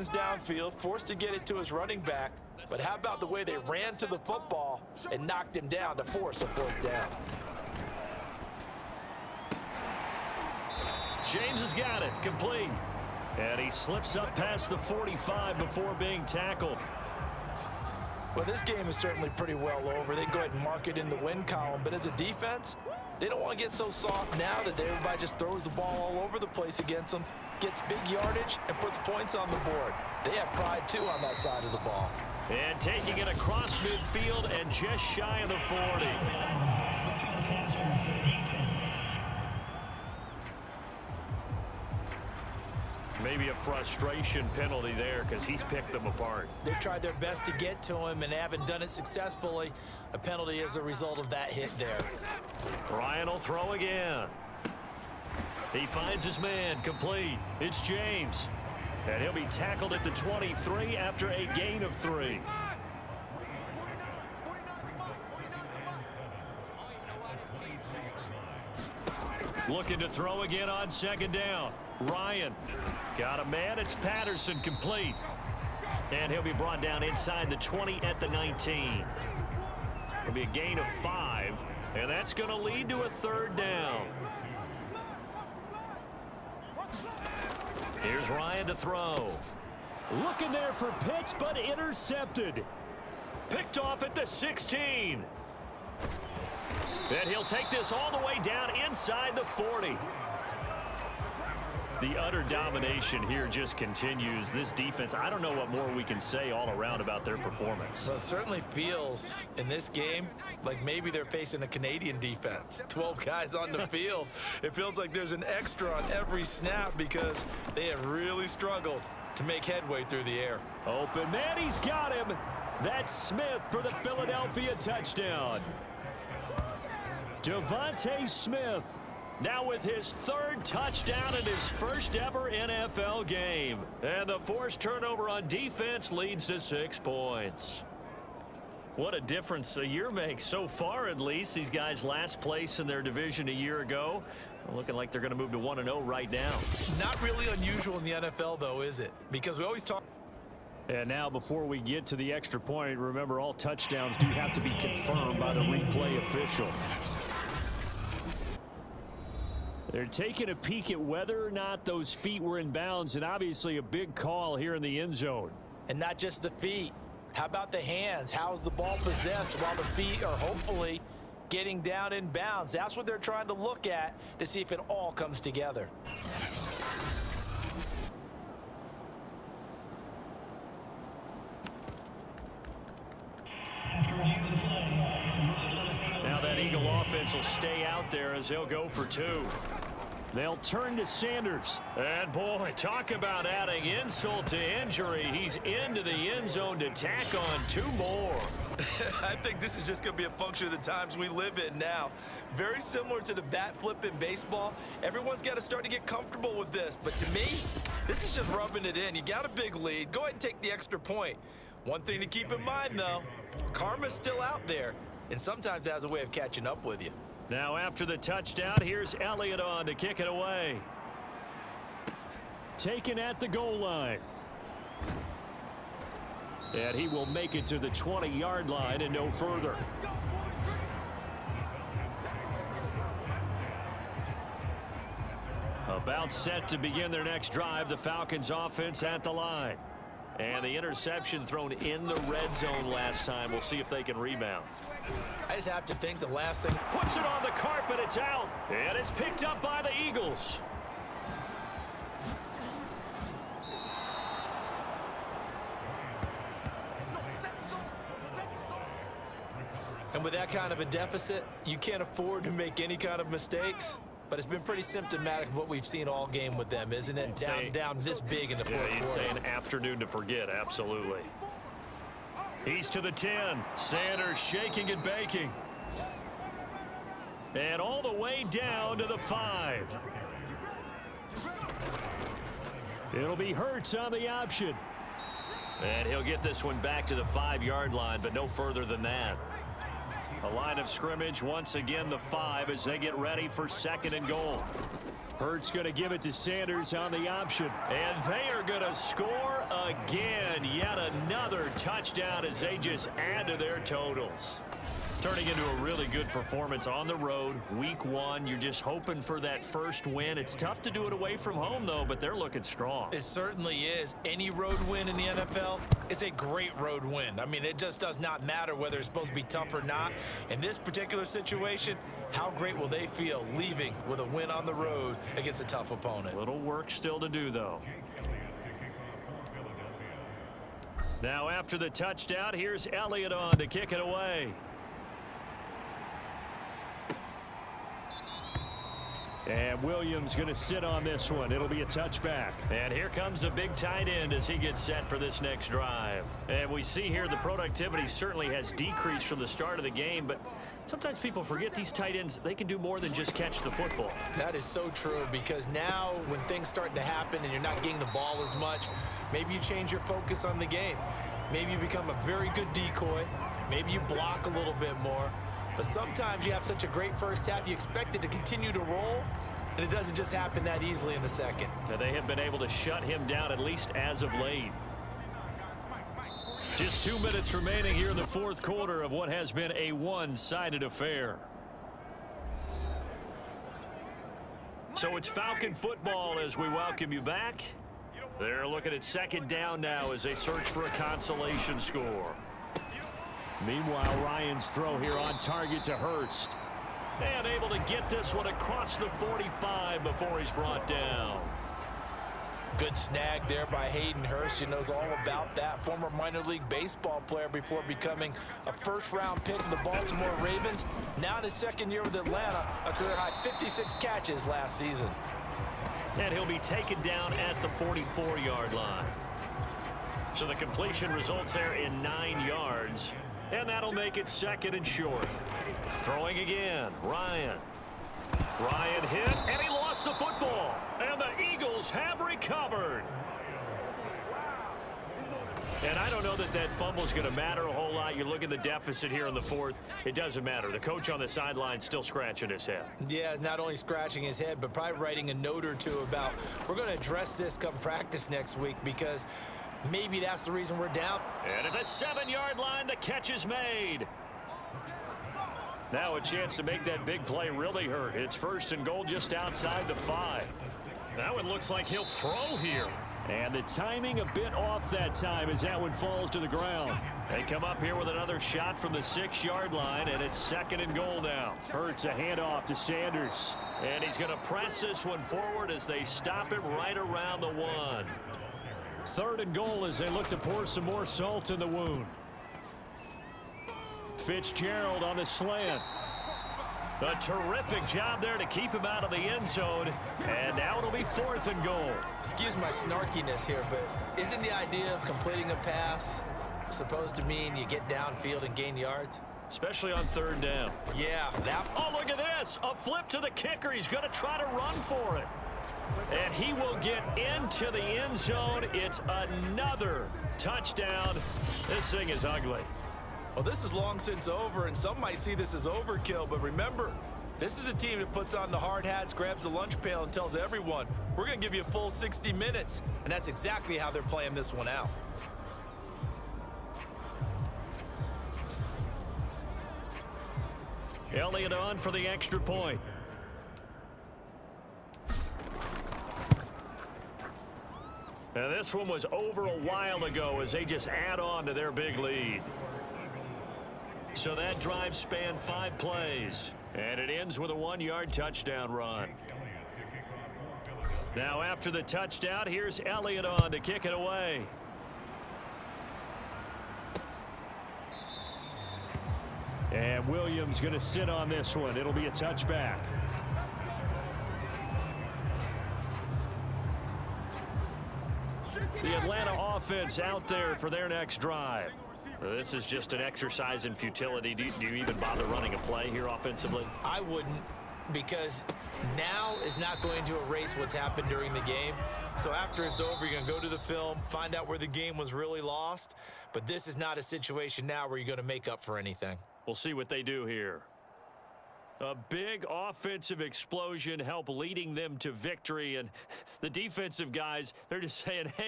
downfield, forced to get it to his running back. But how about the way they ran to the football and knocked him down to force a fourth down? James has got it, complete. And he slips up past the 45 before being tackled. Well, this game is certainly pretty well over. They go ahead and mark it in the win column. But as a defense, they don't want to get so soft now that everybody just throws the ball all over the place against them, gets big yardage, and puts points on the board. They have pride, too, on that side of the ball. And taking it across midfield and just shy of the 40. Maybe a frustration penalty there because he's picked them apart. They've tried their best to get to him and haven't done it successfully. A penalty is a result of that hit there. Ryan will throw again. He finds his man, complete. It's James. And he'll be tackled at the 23 after a gain of 3. Looking to throw again on second down. Ryan got a man. It's Patterson, complete. And he'll be brought down inside the 20 at the 19. It'll be a gain of 5, and that's going to lead to a third down. Here's Ryan to throw. Looking there for Pitts, but intercepted. Picked off at the 16. And he'll take this all the way down inside the 40. The utter domination here just continues. This defense, I don't know what more we can say all around about their performance. Well, it certainly feels in this game like maybe they're facing a Canadian defense. 12 guys on the field. It feels like there's an extra on every snap because they have really struggled to make headway through the air. Open man, he's got him. That's Smith for the Philadelphia touchdown. Devontae Smith now with his 3rd touchdown in his first ever NFL game. And the forced turnover on defense leads to 6 points. What a difference a year makes so far, at least. These guys last place in their division a year ago. Looking like they're going to move to 1-0 right now. Not really unusual in the NFL, though, is it? Because we always talk. And now before we get to the extra point, remember all touchdowns do have to be confirmed by the replay official. They're taking a peek at whether or not those feet were in bounds, and obviously a big call here in the end zone. And not just the feet. How about the hands? How's the ball possessed while the feet are hopefully getting down in bounds? That's what they're trying to look at to see if it all comes together. Now that Eagle offense will stay out there as they'll go for 2. They'll turn to Sanders. And, boy, talk about adding insult to injury. He's into the end zone to tack on 2 more. I think this is just going to be a function of the times we live in now. Very similar to the bat flip in baseball. Everyone's got to start to get comfortable with this. But to me, this is just rubbing it in. You got a big lead. Go ahead and take the extra point. One thing to keep in mind, though, karma's still out there, and sometimes it has a way of catching up with you. Now after the touchdown, here's Elliott on to kick it away. Taken at the goal line. And he will make it to the 20-yard line and no further. About set to begin their next drive, the Falcons offense at the line. And the interception thrown in the red zone last time. We'll see if they can rebound. I just have to think the last thing. Puts it on the carpet, it's out. And it's picked up by the Eagles. And with that kind of a deficit, you can't afford to make any kind of mistakes. But it's been pretty symptomatic of what we've seen all game with them, isn't it? Down this big in the fourth quarter. Yeah, you'd say an afternoon to forget, absolutely. He's to the 10. Sanders shaking and baking. And all the way down to the 5. It'll be Hurts on the option. And he'll get this one back to the 5-yard line, but no further than that. A line of scrimmage, once again the 5 as they get ready for 2nd and goal. Hurts going to give it to Sanders on the option. And they are going to score again. Yet another touchdown as they just add to their totals. Turning into a really good performance on the road. Week 1, you're just hoping for that first win. It's tough to do it away from home, though, but they're looking strong. It certainly is. Any road win in the NFL is a great road win. I mean, it just does not matter whether it's supposed to be tough or not. In this particular situation, how great will they feel leaving with a win on the road against a tough opponent? Little work still to do, though. Now, after the touchdown, here's Elliott on to kick it away. And Williams going to sit on this one. It'll be a touchback. And here comes a big tight end as he gets set for this next drive. And we see here the productivity certainly has decreased from the start of the game, but sometimes people forget these tight ends, they can do more than just catch the football. That is so true, because now when things start to happen and you're not getting the ball as much, maybe you change your focus on the game. Maybe you become a very good decoy. Maybe you block a little bit more. But sometimes you have such a great first half, you expect it to continue to roll, and it doesn't just happen that easily in the second. Now they have been able to shut him down, at least as of late. Just 2 minutes remaining here in the fourth quarter of what has been a one-sided affair. So it's Falcon football as we welcome you back. They're looking at second down now as they search for a consolation score. Meanwhile, Ryan's throw here on target to Hurst. And able to get this one across the 45 before he's brought down. Good snag there by Hayden Hurst. He knows all about that. Former minor league baseball player before becoming a first-round pick in the Baltimore Ravens. Now in his second year with Atlanta, a career-high 56 catches last season. And he'll be taken down at the 44-yard line. So the completion results there in 9 yards. And that'll make it second and short. Throwing again, Ryan. Ryan hit, and he lost the football. And the Eagles have recovered. And I don't know that that fumble is going to matter a whole lot. You look at the deficit here in the fourth. It doesn't matter. The coach on the sideline still scratching his head. Yeah, not only scratching his head, but probably writing a note or two about, we're going to address this come practice next week, because maybe that's the reason we're down. And at the 7-yard line, the catch is made. Now a chance to make that big play really hurt. It's first and goal just outside the 5. That one looks like he'll throw here. And the timing a bit off that time as that one falls to the ground. They come up here with another shot from the 6-yard line, and it's second and goal now. Hurts a handoff to Sanders. And he's going to press this one forward as they stop it right around the 1. Third and goal as they look to pour some more salt in the wound. Fitzgerald on the slant. A terrific job there to keep him out of the end zone. And now it'll be fourth and goal. Excuse my snarkiness here, but isn't the idea of completing a pass supposed to mean you get downfield and gain yards? Especially on third down. Yeah. Oh, look at this. A flip to the kicker. He's going to try to run for it. And he will get into the end zone. It's another touchdown. This thing is ugly. Well, this is long since over, and some might see this as overkill, but remember, this is a team that puts on the hard hats, grabs the lunch pail, and tells everyone, we're going to give you a full 60 minutes, and that's exactly how they're playing this one out. Elliott on for the extra point. Now this one was over a while ago as they just add on to their big lead. So that drive spanned 5 plays, and it ends with a 1-yard touchdown run. Now after the touchdown, here's Elliott on to kick it away. And Williams going to sit on this one. It'll be a touchback. The Atlanta offense out there for their next drive. This is just an exercise in futility. Do you even bother running a play here offensively? I wouldn't, because now is not going to erase what's happened during the game. So after it's over, you're going to go to the film, find out where the game was really lost. But this is not a situation now where you're going to make up for anything. We'll see what they do here. A big offensive explosion helped leading them to victory, and the defensive guys, they're just saying, hey,